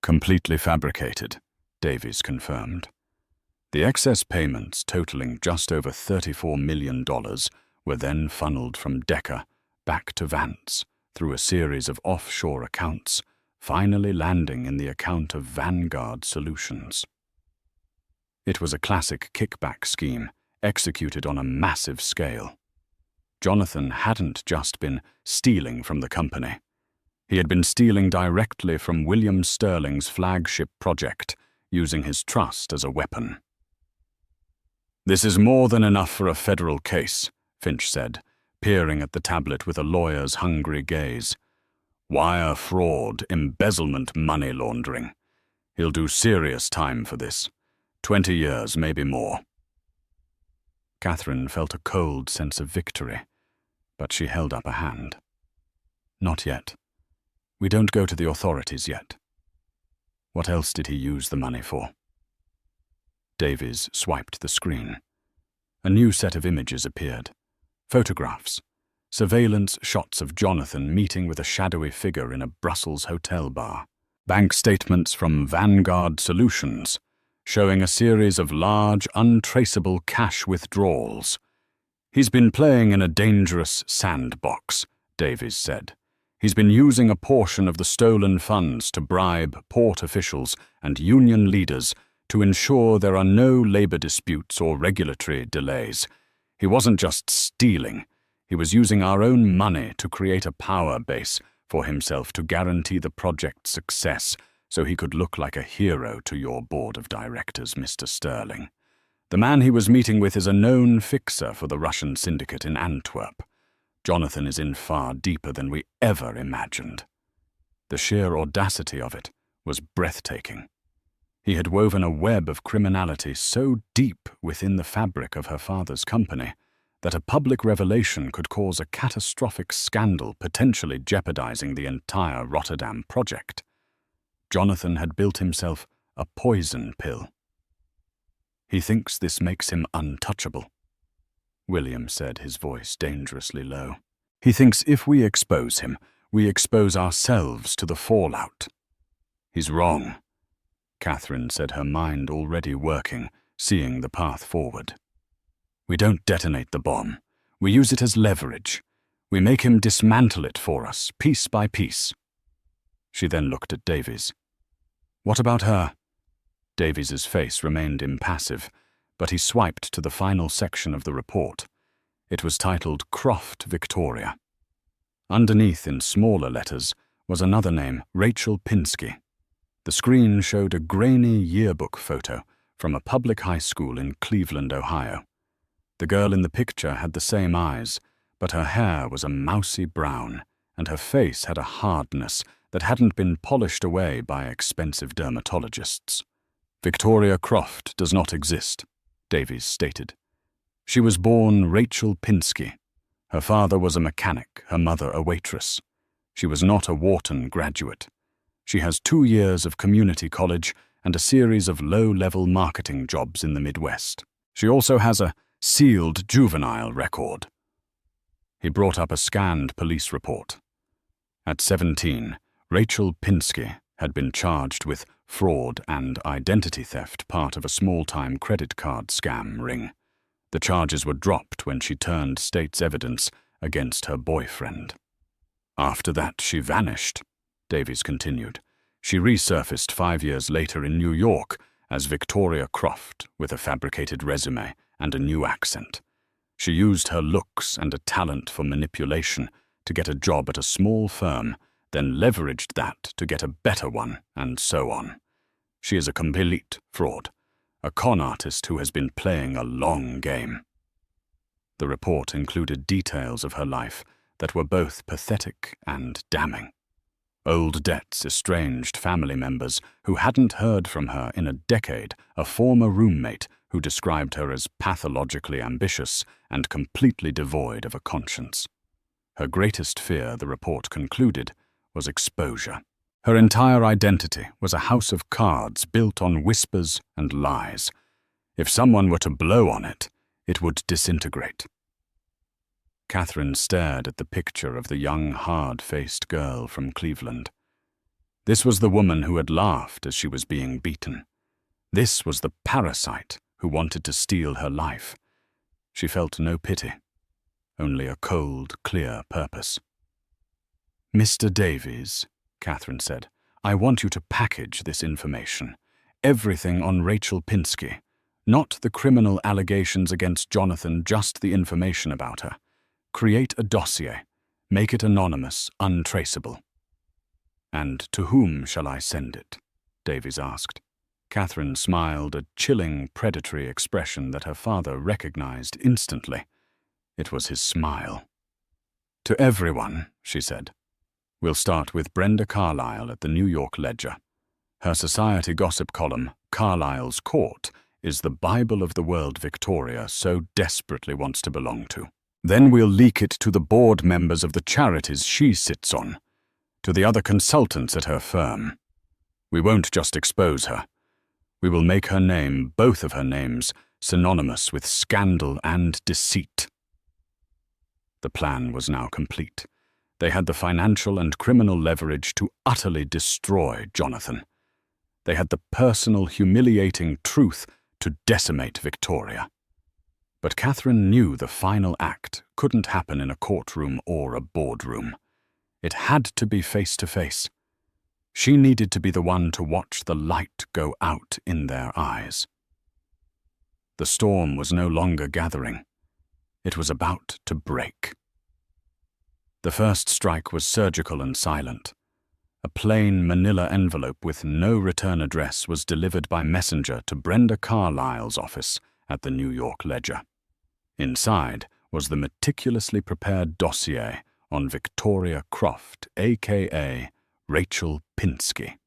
"Completely fabricated," Davies confirmed. The excess payments, totaling just over $34 million, were then funneled from Decker back to Vance through a series of offshore accounts, finally landing in the account of Vanguard Solutions. It was a classic kickback scheme, executed on a massive scale. Jonathan hadn't just been stealing from the company. He had been stealing directly from William Sterling's flagship project, using his trust as a weapon. "This is more than enough for a federal case," Finch said, peering at the tablet with a lawyer's hungry gaze. "Wire fraud, embezzlement, money laundering. He'll do serious time for this. 20 years, maybe more." Catherine felt a cold sense of victory, but she held up a hand. "Not yet. We don't go to the authorities yet." "What else did he use the money for?" Davies swiped the screen. A new set of images appeared. Photographs. Surveillance shots of Jonathan meeting with a shadowy figure in a Brussels hotel bar. Bank statements from Vanguard Solutions, showing a series of large, untraceable cash withdrawals. "He's been playing in a dangerous sandbox," Davies said. "He's been using a portion of the stolen funds to bribe port officials and union leaders to ensure there are no labor disputes or regulatory delays. He wasn't just stealing. He was using our own money to create a power base for himself to guarantee the project's success so he could look like a hero to your board of directors, Mr. Sterling. The man he was meeting with is a known fixer for the Russian syndicate in Antwerp. Jonathan is in far deeper than we ever imagined." The sheer audacity of it was breathtaking. He had woven a web of criminality so deep within the fabric of her father's company that a public revelation could cause a catastrophic scandal potentially jeopardizing the entire Rotterdam project. Jonathan had built himself a poison pill. "He thinks this makes him untouchable," William said, his voice dangerously low. "He thinks if we expose him, we expose ourselves to the fallout." "He's wrong," Catherine said, her mind already working, seeing the path forward. "We don't detonate the bomb. We use it as leverage. We make him dismantle it for us, piece by piece." She then looked at Davies. "What about her?" Davies's face remained impassive, but he swiped to the final section of the report. It was titled Croft Victoria. Underneath, in smaller letters, was another name, Rachel Pinsky. The screen showed a grainy yearbook photo from a public high school in Cleveland, Ohio. The girl in the picture had the same eyes, but her hair was a mousy brown, and her face had a hardness that hadn't been polished away by expensive dermatologists. "Victoria Croft does not exist," Davies stated. "She was born Rachel Pinsky. Her father was a mechanic, her mother a waitress. She was not a Wharton graduate. She has 2 years of community college and a series of low-level marketing jobs in the Midwest. She also has a sealed juvenile record." He brought up a scanned police report. At 17, Rachel Pinsky had been charged with fraud and identity theft, part of a small-time credit card scam ring. The charges were dropped when she turned state's evidence against her boyfriend. "After that, she vanished," Davies continued. "She resurfaced 5 years later in New York as Victoria Croft with a fabricated resume and a new accent. She used her looks and a talent for manipulation to get a job at a small firm, then leveraged that to get a better one, and so on. She is a complete fraud, a con artist who has been playing a long game." The report included details of her life that were both pathetic and damning. Old debts, estranged family members who hadn't heard from her in a decade, a former roommate who described her as pathologically ambitious and completely devoid of a conscience. Her greatest fear, the report concluded, was exposure. Her entire identity was a house of cards built on whispers and lies. If someone were to blow on it, it would disintegrate. Catherine stared at the picture of the young, hard-faced girl from Cleveland. This was the woman who had laughed as she was being beaten. This was the parasite who wanted to steal her life. She felt no pity, only a cold, clear purpose. "Mr. Davies," Catherine said, "I want you to package this information. Everything on Rachel Pinsky. Not the criminal allegations against Jonathan, just the information about her. Create a dossier. Make it anonymous, untraceable." "And to whom shall I send it?" Davies asked. Catherine smiled, a chilling, predatory expression that her father recognized instantly. It was his smile. "To everyone," she said. "We'll start with Brenda Carlyle at the New York Ledger. Her society gossip column, Carlyle's Court, is the Bible of the world Victoria so desperately wants to belong to. Then we'll leak it to the board members of the charities she sits on, to the other consultants at her firm. We won't just expose her. We will make her name, both of her names, synonymous with scandal and deceit." The plan was now complete. They had the financial and criminal leverage to utterly destroy Jonathan. They had the personal, humiliating truth to decimate Victoria. But Catherine knew the final act couldn't happen in a courtroom or a boardroom. It had to be face-to-face. She needed to be the one to watch the light go out in their eyes. The storm was no longer gathering. It was about to break. The first strike was surgical and silent. A plain manila envelope with no return address was delivered by messenger to Brenda Carlyle's office at the New York Ledger. Inside was the meticulously prepared dossier on Victoria Croft, a.k.a. Rachel Pinsky.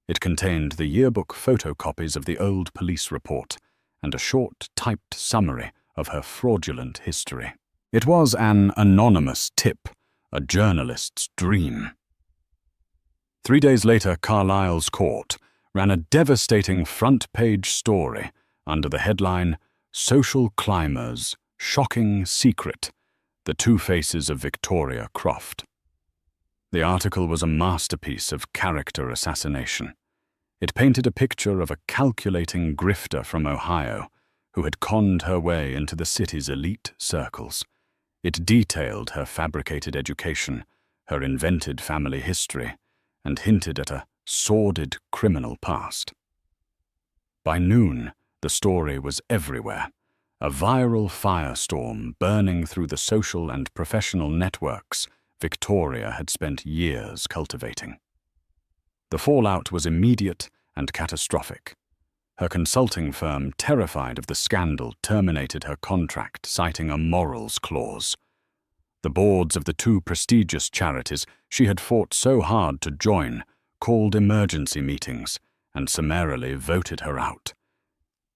It contained the yearbook photocopies of the old police report and a short typed summary of her fraudulent history. It was an anonymous tip, a journalist's dream. 3 days later, Carlisle's court ran a devastating front-page story under the headline, "Social Climbers, Shocking Secret, the Two Faces of Victoria Croft." The article was a masterpiece of character assassination. It painted a picture of a calculating grifter from Ohio who had conned her way into the city's elite circles. It detailed her fabricated education, her invented family history, and hinted at a sordid criminal past. By noon, the story was everywhere, a viral firestorm burning through the social and professional networks Victoria had spent years cultivating. The fallout was immediate and catastrophic. Her consulting firm, terrified of the scandal, terminated her contract, citing a morals clause. The boards of the two prestigious charities she had fought so hard to join called emergency meetings and summarily voted her out.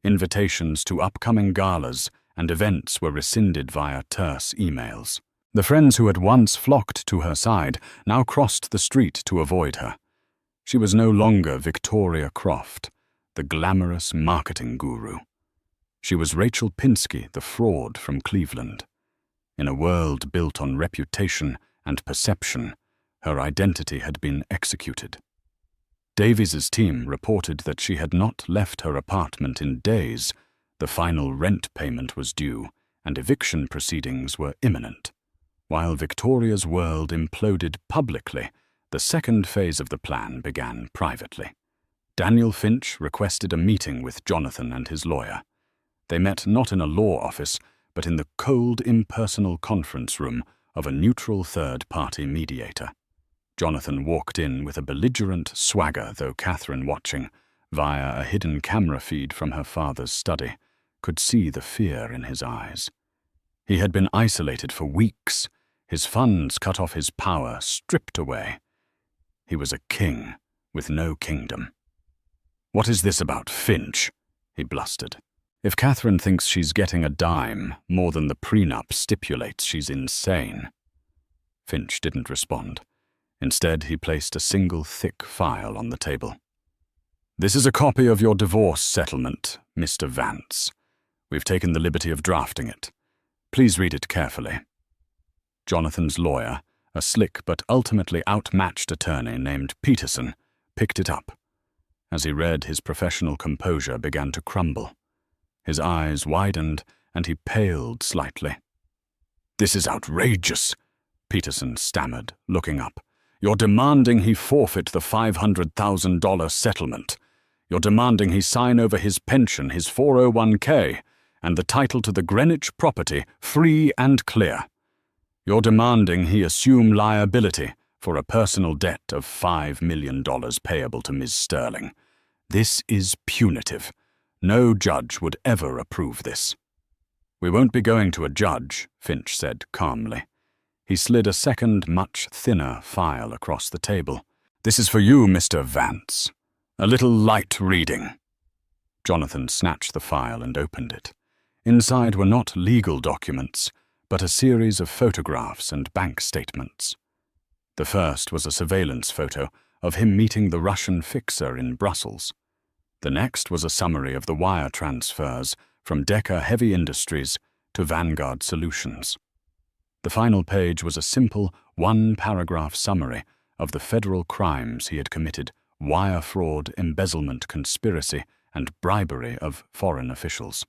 Invitations to upcoming galas and events were rescinded via terse emails. The friends who had once flocked to her side now crossed the street to avoid her. She was no longer Victoria Croft, the glamorous marketing guru. She was Rachel Pinsky, the fraud from Cleveland. In a world built on reputation and perception, her identity had been executed. Davies's team reported that she had not left her apartment in days, the final rent payment was due, and eviction proceedings were imminent. While Victoria's world imploded publicly, the second phase of the plan began privately. Daniel Finch requested a meeting with Jonathan and his lawyer. They met not in a law office, but in the cold, impersonal conference room of a neutral third-party mediator. Jonathan walked in with a belligerent swagger, though Catherine, watching via a hidden camera feed from her father's study, could see the fear in his eyes. He had been isolated for weeks, his funds cut off, his power stripped away. He was a king with no kingdom. "What is this about Finch?" he blustered. "If Catherine thinks she's getting a dime more than the prenup stipulates, she's insane." Finch didn't respond. Instead, he placed a single thick file on the table. "This is a copy of your divorce settlement, Mr. Vance. We've taken the liberty of drafting it. Please read it carefully." Jonathan's lawyer, a slick but ultimately outmatched attorney named Peterson, picked it up. As he read, his professional composure began to crumble. His eyes widened, and he paled slightly. "This is outrageous," Peterson stammered, looking up. "You're demanding he forfeit the $500,000 settlement. You're demanding he sign over his pension, his 401k, and the title to the Greenwich property free and clear. You're demanding he assume liability for a personal debt of $5 million payable to Ms. Sterling. This is punitive. No judge would ever approve this." "We won't be going to a judge," Finch said calmly. He slid a second, much thinner file across the table. "This is for you, Mr. Vance. A little light reading." Jonathan snatched the file and opened it. Inside were not legal documents, but a series of photographs and bank statements. The first was a surveillance photo of him meeting the Russian fixer in Brussels. The next was a summary of the wire transfers from Decker Heavy Industries to Vanguard Solutions. The final page was a simple, one-paragraph summary of the federal crimes he had committed: wire fraud, embezzlement, conspiracy, and bribery of foreign officials.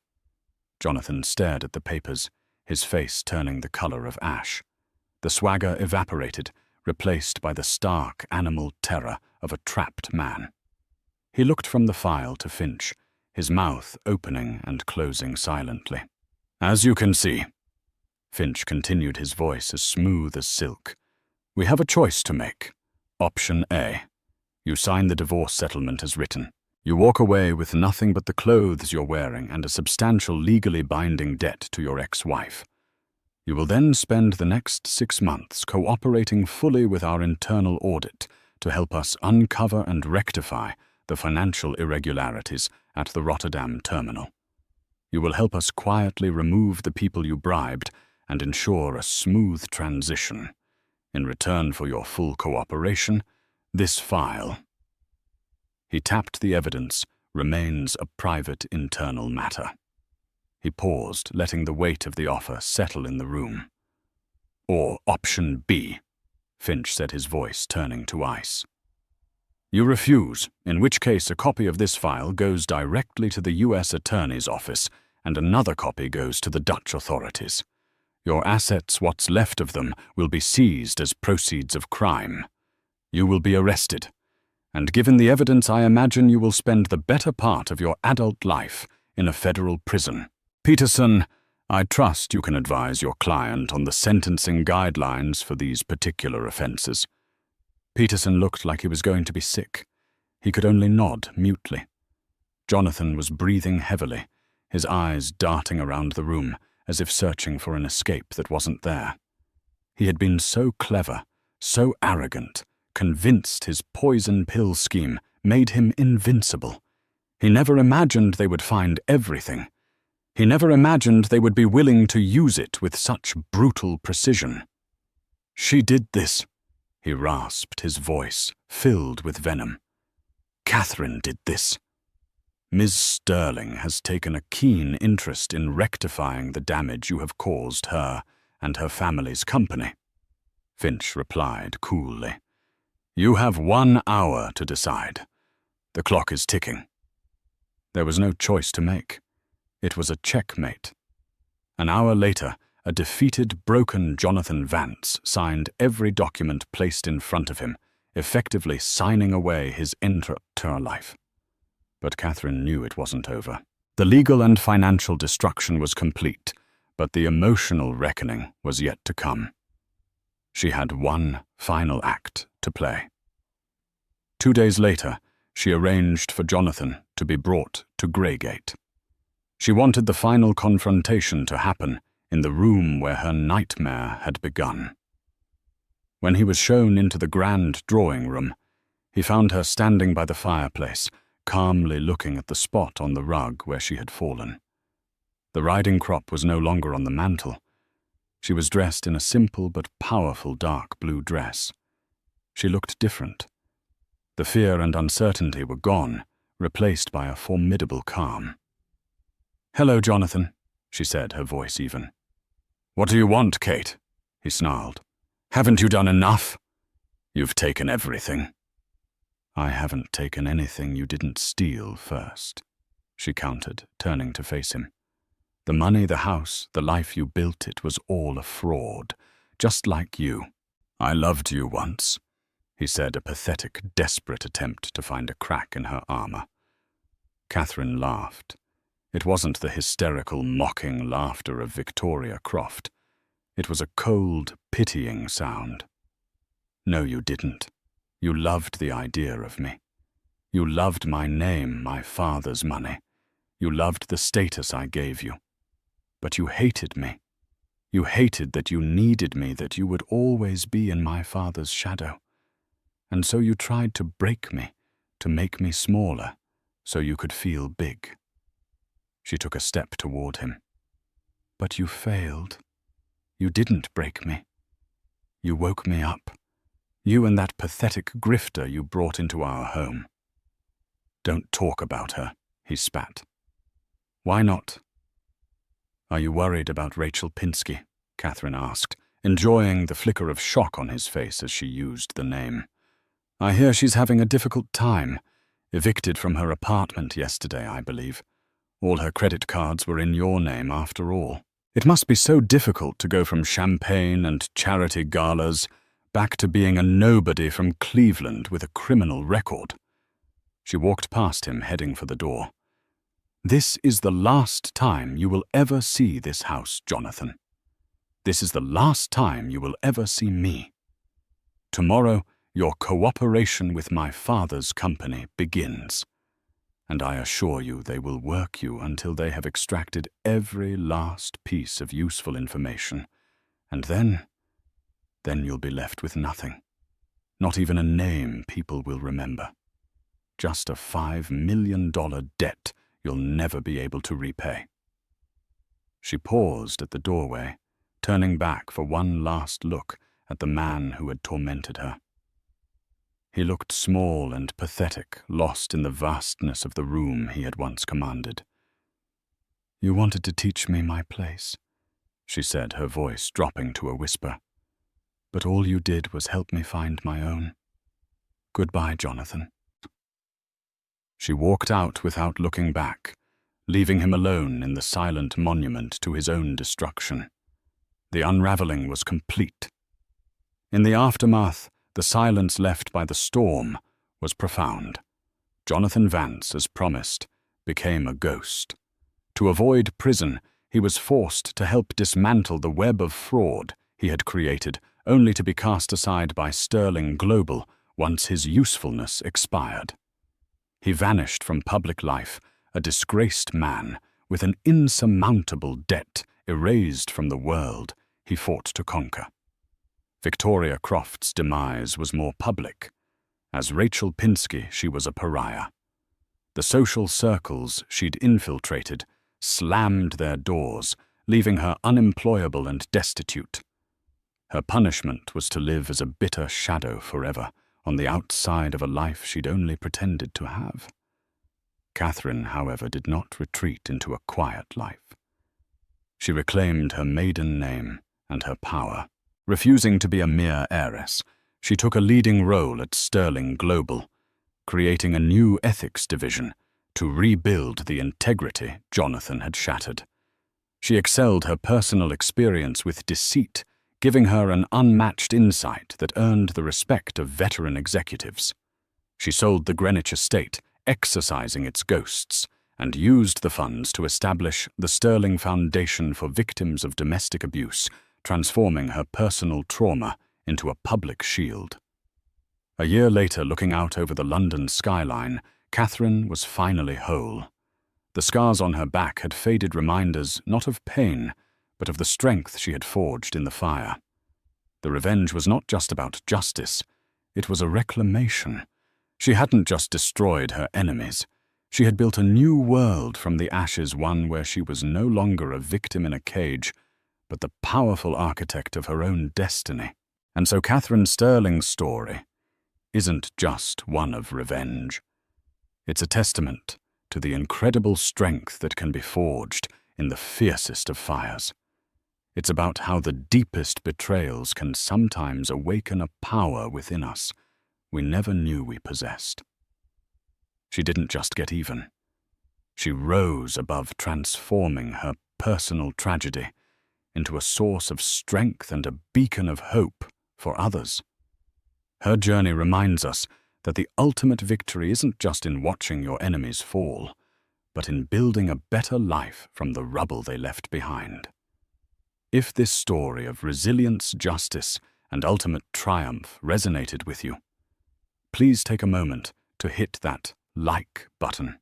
Jonathan stared at the papers, his face turning the color of ash. The swagger evaporated, replaced by the stark animal terror of a trapped man. He looked from the file to Finch, his mouth opening and closing silently. "As you can see," Finch continued, his voice as smooth as silk, "we have a choice to make. Option A. You sign the divorce settlement as written. You walk away with nothing but the clothes you're wearing and a substantial legally binding debt to your ex-wife. You will then spend the next 6 months cooperating fully with our internal audit to help us uncover and rectify the financial irregularities at the Rotterdam terminal. You will help us quietly remove the people you bribed and ensure a smooth transition. In return for your full cooperation, this file—" He tapped the evidence, "remains a private internal matter." He paused, letting the weight of the offer settle in the room. "Or option B," Finch said, his voice turning to ice. "You refuse, in which case a copy of this file goes directly to the U.S. Attorney's Office and another copy goes to the Dutch authorities. Your assets, what's left of them, will be seized as proceeds of crime. You will be arrested, and given the evidence, I imagine you will spend the better part of your adult life in a federal prison. Peterson, I trust you can advise your client on the sentencing guidelines for these particular offenses." Peterson looked like he was going to be sick. He could only nod mutely. Jonathan was breathing heavily, his eyes darting around the room, as if searching for an escape that wasn't there. He had been so clever, so arrogant, convinced his poison pill scheme made him invincible. He never imagined they would find everything. He never imagined they would be willing to use it with such brutal precision. "She did this," he rasped, his voice filled with venom. "Catherine did this. Ms. Sterling has taken a keen interest in rectifying the damage you have caused her and her family's company," Finch replied coolly. "You have 1 hour to decide. The clock is ticking." There was no choice to make. It was a checkmate. An hour later, a defeated, broken Jonathan Vance signed every document placed in front of him, effectively signing away his entire life. But Catherine knew it wasn't over. The legal and financial destruction was complete, but the emotional reckoning was yet to come. She had one final act to play. 2 days later, she arranged for Jonathan to be brought to Greygate. She wanted the final confrontation to happen in the room where her nightmare had begun. When he was shown into the grand drawing room, he found her standing by the fireplace, calmly looking at the spot on the rug where she had fallen. The riding crop was no longer on the mantel. She was dressed in a simple but powerful dark blue dress. She looked different. The fear and uncertainty were gone, replaced by a formidable calm. "Hello, Jonathan," she said, her voice even. "What do you want, Kate?" he snarled. "Haven't you done enough? You've taken everything." "I haven't taken anything you didn't steal first," she countered, turning to face him. "The money, the house, the life you built, it was all a fraud, just like you." "I loved you once," he said, a pathetic, desperate attempt to find a crack in her armor. Catherine laughed. It wasn't the hysterical, mocking laughter of Victoria Croft. It was a cold, pitying sound. "No, you didn't. You loved the idea of me. You loved my name, my father's money. You loved the status I gave you. But you hated me. You hated that you needed me, that you would always be in my father's shadow. And so you tried to break me, to make me smaller, so you could feel big." She took a step toward him. "But you failed. You didn't break me. You woke me up. You and that pathetic grifter you brought into our home." "Don't talk about her," he spat. "Why not?" "Are you worried about Rachel Pinsky?" Catherine asked, enjoying the flicker of shock on his face as she used the name. "I hear she's having a difficult time. Evicted from her apartment yesterday, I believe. All her credit cards were in your name after all. It must be so difficult to go from champagne and charity galas back to being a nobody from Cleveland with a criminal record." She walked past him, heading for the door. "This is the last time you will ever see this house, Jonathan. This is the last time you will ever see me. Tomorrow, your cooperation with my father's company begins. And I assure you they will work you until they have extracted every last piece of useful information. And then you'll be left with nothing. Not even a name people will remember. Just a $5 million debt you'll never be able to repay." She paused at the doorway, turning back for one last look at the man who had tormented her. He looked small and pathetic, lost in the vastness of the room he had once commanded. "You wanted to teach me my place," she said, her voice dropping to a whisper. "But all you did was help me find my own. Goodbye, Jonathan." She walked out without looking back, leaving him alone in the silent monument to his own destruction. The unraveling was complete. In the aftermath, the silence left by the storm was profound. Jonathan Vance, as promised, became a ghost. To avoid prison, he was forced to help dismantle the web of fraud he had created, only to be cast aside by Sterling Global once his usefulness expired. He vanished from public life, a disgraced man with an insurmountable debt erased from the world he fought to conquer. Victoria Croft's demise was more public. As Rachel Pinsky, she was a pariah. The social circles she'd infiltrated slammed their doors, leaving her unemployable and destitute. Her punishment was to live as a bitter shadow forever, on the outside of a life she'd only pretended to have. Catherine, however, did not retreat into a quiet life. She reclaimed her maiden name and her power. Refusing to be a mere heiress, she took a leading role at Sterling Global, creating a new ethics division to rebuild the integrity Jonathan had shattered. She excelled her personal experience with deceit, giving her an unmatched insight that earned the respect of veteran executives. She sold the Greenwich estate, exorcising its ghosts, and used the funds to establish the Sterling Foundation for Victims of Domestic Abuse, transforming her personal trauma into a public shield. A year later, looking out over the London skyline, Catherine was finally whole. The scars on her back had faded reminders not of pain, but of the strength she had forged in the fire. The revenge was not just about justice, it was a reclamation. She hadn't just destroyed her enemies. She had built a new world from the ashes, one where she was no longer a victim in a cage, but the powerful architect of her own destiny. And so Catherine Sterling's story isn't just one of revenge. It's a testament to the incredible strength that can be forged in the fiercest of fires. It's about how the deepest betrayals can sometimes awaken a power within us we never knew we possessed. She didn't just get even. She rose above transforming her personal tragedy into a source of strength and a beacon of hope for others. Her journey reminds us that the ultimate victory isn't just in watching your enemies fall, but in building a better life from the rubble they left behind. If this story of resilience, justice, and ultimate triumph resonated with you, please take a moment to hit that like button.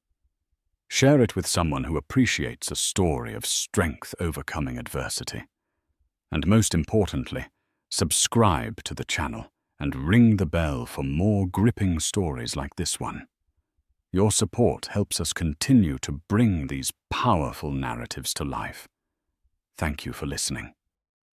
Share it with someone who appreciates a story of strength overcoming adversity. And most importantly, subscribe to the channel and ring the bell for more gripping stories like this one. Your support helps us continue to bring these powerful narratives to life. Thank you for listening.